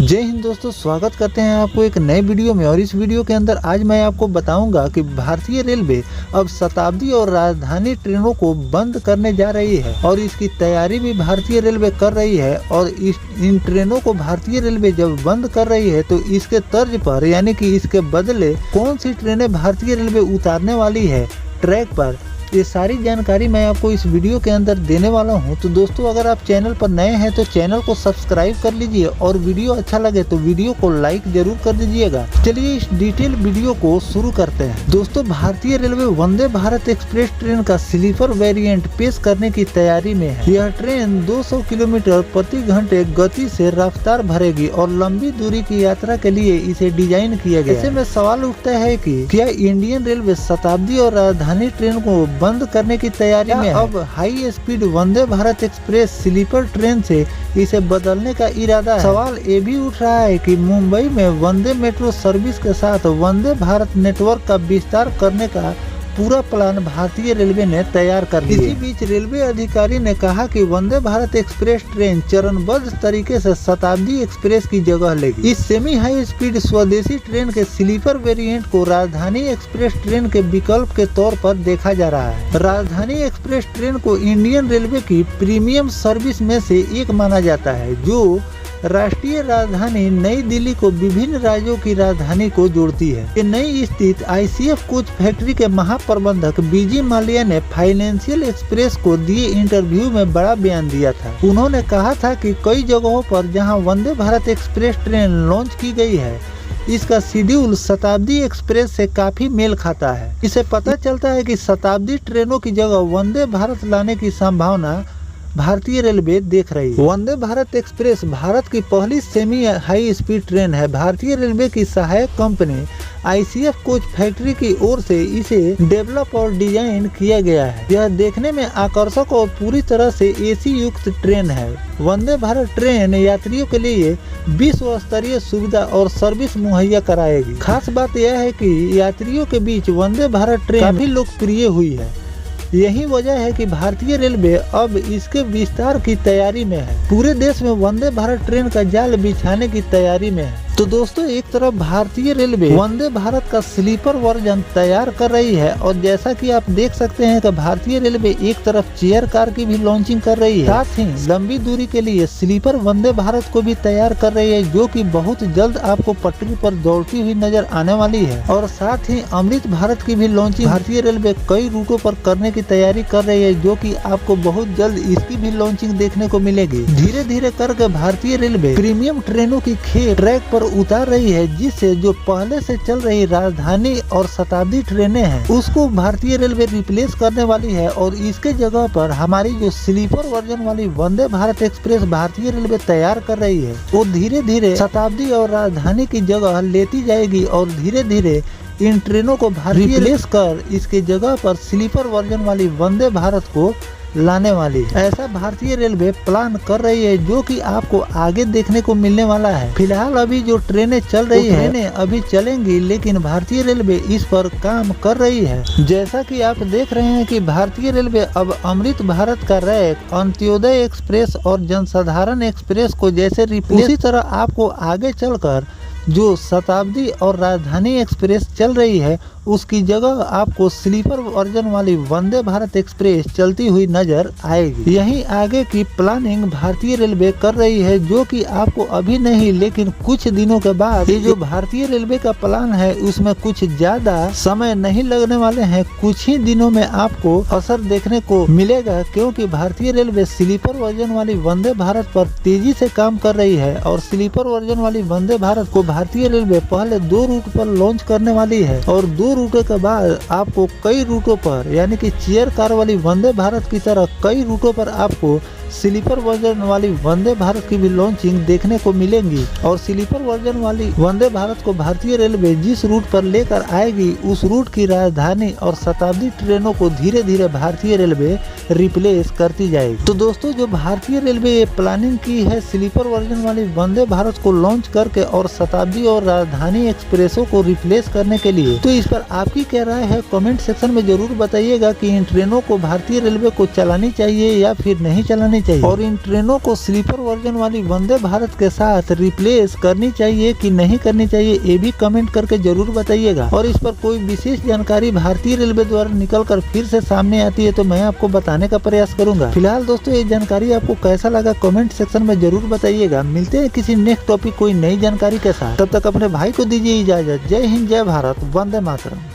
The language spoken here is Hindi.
जय हिंद दोस्तों, स्वागत करते हैं आपको एक नए वीडियो में। और इस वीडियो के अंदर आज मैं आपको बताऊंगा कि भारतीय रेलवे अब शताब्दी और राजधानी ट्रेनों को बंद करने जा रही है और इसकी तैयारी भी भारतीय रेलवे कर रही है। और इन ट्रेनों को भारतीय रेलवे जब बंद कर रही है तो इसके तर्ज पर यानी कि इसके बदले कौन सी ट्रेनें भारतीय रेलवे उतारने वाली है ट्रैक पर, ये सारी जानकारी मैं आपको इस वीडियो के अंदर देने वाला हूं। तो दोस्तों, अगर आप चैनल पर नए हैं तो चैनल को सब्सक्राइब कर लीजिए और वीडियो अच्छा लगे तो वीडियो को लाइक जरूर कर दीजिएगा। चलिए इस डिटेल वीडियो को शुरू करते हैं। दोस्तों, भारतीय railway Vande Bharat express train का स्लीपर वेरिएंट पेश करने की तैयारी में है। यह ट्रेन 200 किलोमीटर प्रति घंटे गति से रफ्तार भरेगी और लंबी दूरी की यात्रा के लिए इसे डिजाइन किया गया। ऐसे में सवाल उठता है कि क्या इंडियन रेलवे शताब्दी और राजधानी ट्रेन को बंद करने की तैयारी में अब high speed Vande Bharat express sleeper train से इसे बदलने का इरादा है। सवाल ये भी उठ रहा है कि मुंबई में वंदे मेट्रो सर्विस के साथ वंदे भारत नेटवर्क का विस्तार करने का पूरा प्लान भारतीय रेलवे ने तैयार कर लिया। इसी बीच रेलवे अधिकारी ने कहा कि वंदे भारत एक्सप्रेस ट्रेन चरणबद्ध तरीके से शताब्दी एक्सप्रेस की जगह लेगी। इस सेमी हाई स्पीड स्वदेशी ट्रेन के स्लीपर वेरिएंट को राजधानी एक्सप्रेस ट्रेन के विकल्प के तौर पर देखा जा रहा है। राजधानी एक्सप्रेस ट्रेन को इंडियन रेलवे की प्रीमियम सर्विस में से एक माना जाता है, जो राष्ट्रीय राजधानी नई दिल्ली को विभिन्न राज्यों की राजधानी को जोड़ती है। चेन्नई स्थित आईसीएफ कोच फैक्ट्री के महाप्रबंधक बीजी माल्या ने फाइनेंशियल एक्सप्रेस को दिए इंटरव्यू में बड़ा बयान दिया था। उन्होंने कहा था कि कई जगहों पर जहां Vande Bharat express train launch की गई है, इसका शेड्यूल शताब्दी एक्सप्रेस से काफी मेल खाता है। इसे पता चलता है कि शताब्दी ट्रेनों की जगह वंदे भारत लाने की संभावना भारतीय रेलवे देख रही है। वंदे भारत एक्सप्रेस भारत की पहली सेमी हाई स्पीड ट्रेन है। भारतीय रेलवे की सहायक कंपनी आईसीएफ कोच फैक्ट्री की ओर से इसे डेवलप और डिजाइन किया गया है। यह देखने में आकर्षक और पूरी तरह से एसी युक्त ट्रेन है। वंदे भारत ट्रेन यात्रियों के लिए विश्व स्तरीय सुविधा और सर्विस मुहैया कराएगी। खास बात यह है कि यात्रियों के बीच वंदे भारत ट्रेन काफी लोकप्रिय हुई है। यही वजह है कि भारतीय रेलवे अब इसके विस्तार की तैयारी में है। पूरे देश में वंदे भारत ट्रेन का जाल बिछाने की तैयारी में है। तो दोस्तों, एक तरफ भारतीय रेलवे वंदे भारत का स्लीपर वर्जन तैयार कर रही है और जैसा कि आप देख सकते हैं कि भारतीय रेलवे एक तरफ चेयर कार की भी लॉन्चिंग कर रही है, साथ ही लंबी दूरी के लिए स्लीपर वंदे भारत को भी तैयार कर रही है, जो कि बहुत जल्द आपको पटरी पर दौड़ती हुई नजर आने वाली है। और साथ ही अमृत भारत की भी लॉन्चिंग भारतीय रेलवे कई रूटों पर करने की तैयारी कर रही है, जो कि आपको बहुत जल्द इसकी भी लॉन्चिंग देखने को मिलेगी। धीरे धीरे करके भारतीय रेलवे प्रीमियम ट्रेनों की खेप ट्रैक पर उतार रही है, जिससे जो पहले से चल रही राजधानी और शताब्दी ट्रेनें हैं उसको भारतीय रेलवे रिप्लेस करने वाली है। और इसके जगह पर हमारी जो स्लीपर वर्जन वाली वंदे भारत एक्सप्रेस भारतीय रेलवे तैयार कर रही है, वो धीरे धीरे शताब्दी और राजधानी की जगह लेती जाएगी और धीरे धीरे इन ट्रेनों को भारतीय रिप्लेस कर इसके जगह पर स्लीपर वर्जन वाली वंदे भारत को लाने वाली है। ऐसा भारतीय रेलवे प्लान कर रही है, जो कि आपको आगे देखने को मिलने वाला है। फिलहाल अभी जो ट्रेनें चल रही है, ट्रेनें अभी चलेंगी, लेकिन भारतीय रेलवे इस पर काम कर रही है। जैसा कि आप देख रहे हैं कि भारतीय रेलवे अब अमृत भारत का रैक, अंत्योदय एक्सप्रेस और जनसाधारण एक्सप्रेस को जैसे रिप्लेस, उसी तरह आपको आगे चलकर जो शताब्दी और राजधानी एक्सप्रेस चल रही है उसकी जगह आपको स्लीपर वर्जन वाली वंदे भारत एक्सप्रेस चलती हुई नजर आएगी। यही आगे की प्लानिंग भारतीय रेलवे कर रही है, जो कि आपको अभी नहीं लेकिन कुछ दिनों के बाद ये जो भारतीय रेलवे का प्लान है उसमें कुछ ज्यादा समय नहीं लगने वाले हैं। कुछ ही दिनों में आपको असर देखने को मिलेगा, क्योंकि भारतीय रेलवे स्लीपर वर्जन वाली वंदे भारत पर तेजी से काम कर रही है। और स्लीपर वर्जन वाली वंदे भारत को भारतीय रेलवे पहले 2 रूट पर लॉन्च करने वाली है और 2 रूटों के बाद आपको कई रूटों पर यानी कि चेयर कार वाली वंदे भारत की तरह कई रूटों पर आपको स्लीपर वर्जन वाली वंदे भारत की भी लॉन्चिंग देखने को मिलेंगी। और स्लीपर वर्जन वाली वंदे भारत को भारतीय रेलवे जिस रूट पर लेकर आएगी उस रूट की राजधानी और शताब्दी ट्रेनों को धीरे धीरे भारतीय रेलवे रिप्लेस करती जाएगी। तो दोस्तों, जो भारतीय रेलवे ये प्लानिंग की है स्लीपर वर्जन वाली वंदे भारत को लॉन्च करके और शताब्दी और राजधानी एक्सप्रेसों को रिप्लेस करने के लिए, तो इस पर आपकी क्या राय है कमेंट सेक्शन में जरूर बताइएगा कि इन ट्रेनों को भारतीय रेलवे को चलानी चाहिए या फिर नहीं चलानी चाहिए और इन ट्रेनों को स्लीपर वर्जन वाली वंदे भारत के साथ रिप्लेस करनी चाहिए कि नहीं करनी चाहिए, ये भी कमेंट करके जरूर बताइएगा। और इस पर कोई विशेष जानकारी भारतीय रेलवे द्वारा निकलकर फिर से सामने आती है तो मैं आपको बताने का प्रयास करूंगा। फिलहाल दोस्तों ये जानकारी आपको कैसा लगा कमेंट सेक्शन में जरूर बताइएगा। मिलते हैं किसी नेक्स्ट टॉपिक कोई नई जानकारी के साथ, तब तक अपने भाई को दीजिए इजाजत। जय हिंद, जय भारत, वंदे मातरम।